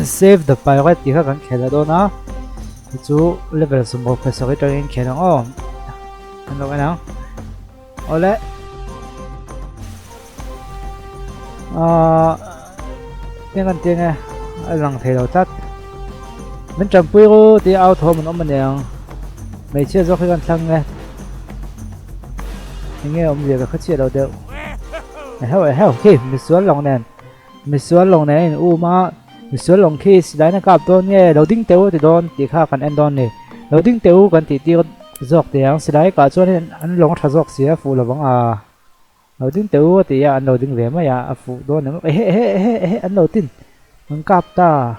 save the pirate thì các bạn khéo đó nó chú level số 1 phải sau cái trò game khéo đó anh đâu cái nào ole tiếng anh tiếng nghe anh lằng thầy đầu tắt mình chậm bữa thì ao thô mình ông mình nè mấy chiếc do cái con thăng nghe nghe ông gì cả khất chia đầu đều heo khi mình xuống lòng này mà mình xuống lòng khi đấy nó gặp tôi nghe đầu tiên tiêu thì đón thì khác phần end đón này đầu tiên tiêu còn thì tiêu dọc thì anh đấy cả cho nên anh lòng thà dọc xía phụ là vắng đầu tiên tiêu thì anh đầu tiên về mà phụ đón nữa anh đầu tiên anh gặp ta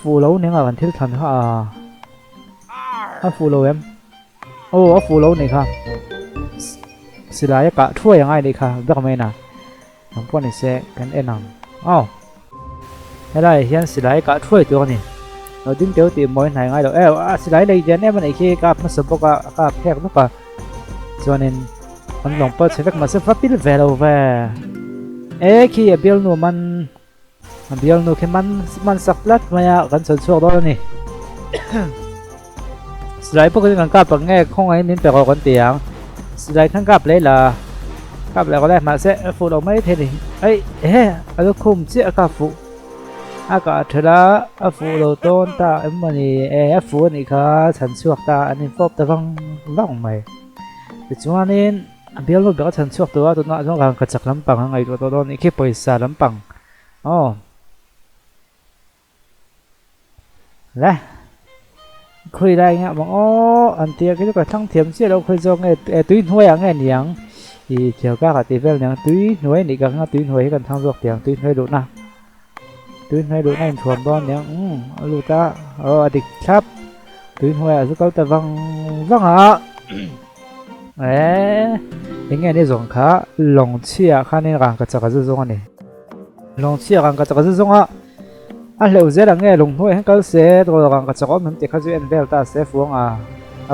phụ lâu nên là còn thiếu thần phụ lâu em phụ lâu nàyค่ะสิได้กะถ้วยยังไงดีค่ะแบบไม่น่ะน้องพ่อนี่เสกกันเอ็นังได้เห็นสิได้กะถ้วยตัวนี้เราดึงเดี๋ยวตีมวยไหนไงเราสิได้เลยเจนเนี่ยมันไอ้ขี้กับมันสมบูรณ์กับแพกนุ๊กอะส่วนนี้มันลงเปิดเสกมาเสพปิลเวลเวขี้เบลนูมันเบลนูแค่มันสักลัดมากันส่วนช่วงตัวนี้สิได้พวกนี้กันกับปังแง่คงไอ้มิ้นไปเอากันเตียงสิได้ทั้งกับเลยล่ะกับแล้วก็ได้มาเสะฟูเราไม่เท่นี่อันนี้คุ้มเสียกับฟูอากาศเถอะละฟูเราต้นตามันนี่ฟูนี่ค่ะฉันชวกตาอันนี้ฟอบแต่วังใหม่แต่ช่วงนี้เบี้ยลูกเบี้ยฉันชวกตัวนั้นช่วงการกระจักลำปังอะไรตัวนี้แค่ปล่อยสารลำปังและคุยได้เงี้ยบอกอันเตียก็จะทั้งเทียมเสียเราคุยจงตุ้ยหน่วยอย่างเงี้ยยังอีเกี่ยวกับตีเวลอย่างตุ้ยหน่วยนี่กันตุ้ยหน่วยกันทั้งรวกเตียงตุ้ยหน่วยดูนะตุ้ยหน่วยดูนั่นชวนบอลอย่างลูกตาอดีตครับตุ้ยหน่วยสุดเขาแต่วังยังไงนี่ส่งขาลงเชียข้านี่กันกระจักกระจุงอันนี้ลงเชียกันกระจักกระจุงเหลวเสียดังเงี้ยลงห้วยให้เขาเสียตัวกันกระจกมันติดเขาจะเอ็นเวลตาเสียฟวง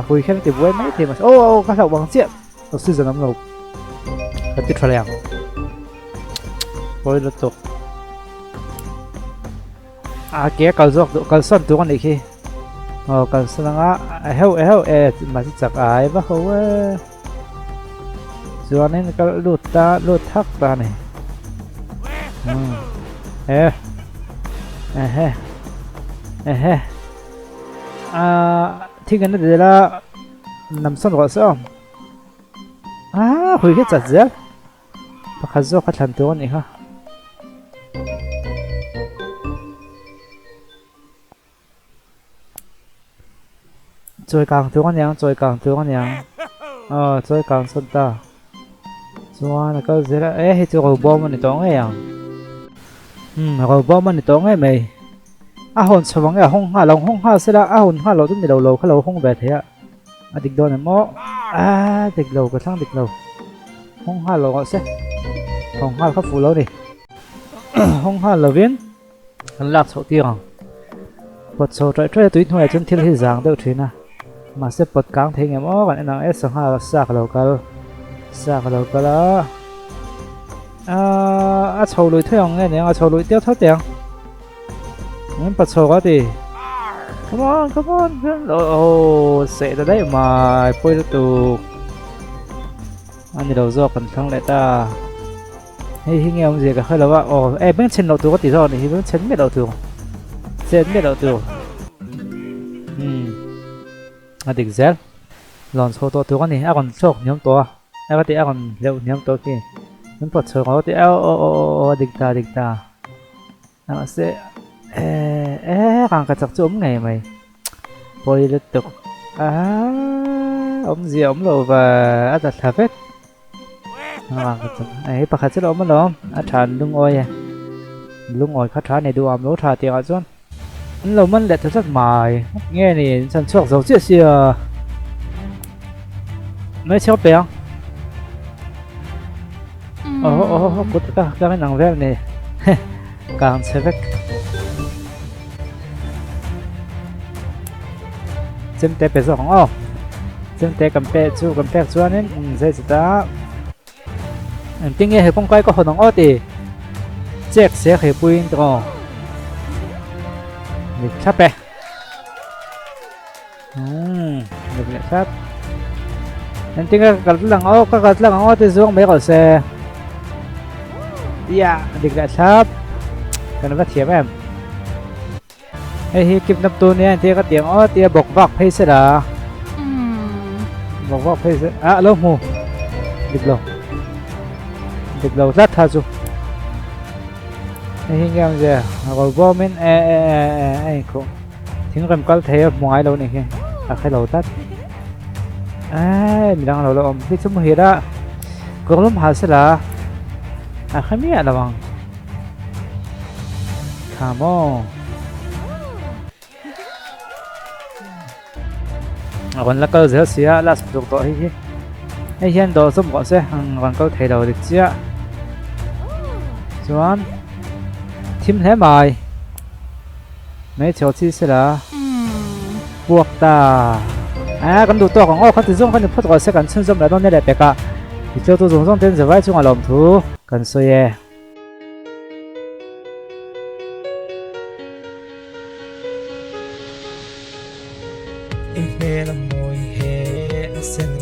คุยแค่ติดไว้ไม่ทีมันเขาถอดวางเจี๊ยบเราซื้อจะน้ำลงเขาติดแถลงโอ้ยรถตกเก๋เขาจกเขาซ่อนตัวกันอีกทีเขาซ่อนมาจากไอ้บ้าเขาส่วนนี้ก็ลุดทักตาเนี่ยที่กันนั่นเดี๋ยวละนำส่งก่อนสิคุยแค่จัดเจ้าพอข้าจะขัดทันตัวนี่ค่ะจอยกลางตัวกันยังจอยกลางส่วนตาส่วนแล้วก็เดี๋ยวละให้ตัวเราบอมมันในตัวไงยังเราบอมมันในตัวไงไหมหอนสว่างห้องห้าเสร็จแล้วหอนห้าเราต้องเดี๋ยวเราเขาเราห้องแบบเนี้ยเด็กโดนเนี่ยมั้เด็กเราก็ทั้งเด็กเราห้องห้าเราก็เสร็จห้องห้าเขาฟูเราดิห้องห้าเราเวียนหลักโซ่ตีของปดโซ่ใจช่วยตุ้ยหน่วยจนที่ที่จางเดือดทีนะมาเสร็จปดกลางเทียงเนี่ยมั้กันไอ้นางสองห้าซากเราก็แล้วโซ่ลุยเท่าไงเนี่ยโซ่ลุยเตี้ยเท่าเตียงงั้นปัดโซ่ก็ดี come on เสร็จได้มาปุ้ยตัวอันนี้เราจอกกันทั้งเลยตาให้เงี้ยมันเสียกันให้เราว่าเบื้องเชนเราตัวก็ตีรอดนี่เบื้องเชนไม่เราตัวเชนไม่เราตัวอันเด็กเซลหลอนโซ่ตัวกันนี่ก่อนโชคย้อมตัวก็ตีก่อนเร็วย้อมตัวกี่มันปัดโซ่เขาตีเด็กตาเสร็จcàng cả chặt chôm ngày mày bôi liên tục ông gì ông lộ và đặt thả phết ấy bạc hạt chất ông đó tràn lung ngồi khát tràn này đu ẩm lỗ trà tiền ở chỗ lâu mình lại thật rất mài nghe này chân chuột dầu chia xìa mấy cháu bé cút cái nàng vẽ này càng sẽ vết chân téไปสองchân té cầm pe chúa nên dễ chỉ ta tiếng nghe hơi phong quay có hồn nóng thì chết sẽ hơi buồn đó Lịch sắp đây. Lịch sắp. Nên tiếng cái lần ô thì xuống mấy cái xe. Yeah, lịch sắp. Cái nó bắt thiệp em. Hey, kịp năm tuần này thì có tiếng ô thì bọc vọc hay sẽ là. Bọc vọc hay sẽ. À, lâu mù. Lịch lâu rất tha dù. Hey, nghe không giờ. Rồi vô mình cũng. Tiếng rầm có thể một ai lâu này kìa. À, cái lâu tắt. Mình đang lâu ôm biết số hiệt á. Còn lúc hà sẽ là. À, cái mía là bằng. Come on. Còn là câu dễ xíu là sử dụng tội hi. Hay hiện đồ số một sẽ hàng còn câu thể đầu được chưa? Chuẩn. Team thế mày. Mấy chỗ chi sẽ là buộc ta. À, còn đủ to còn ô, không thể dùng, không thể phốt gọi sẽ cần chân dùng lại đâu nhé đẹp cả. Thì cho tôi dùng tên giờ vai chung ở lòng thú. Cần xoay e. He la môi he sen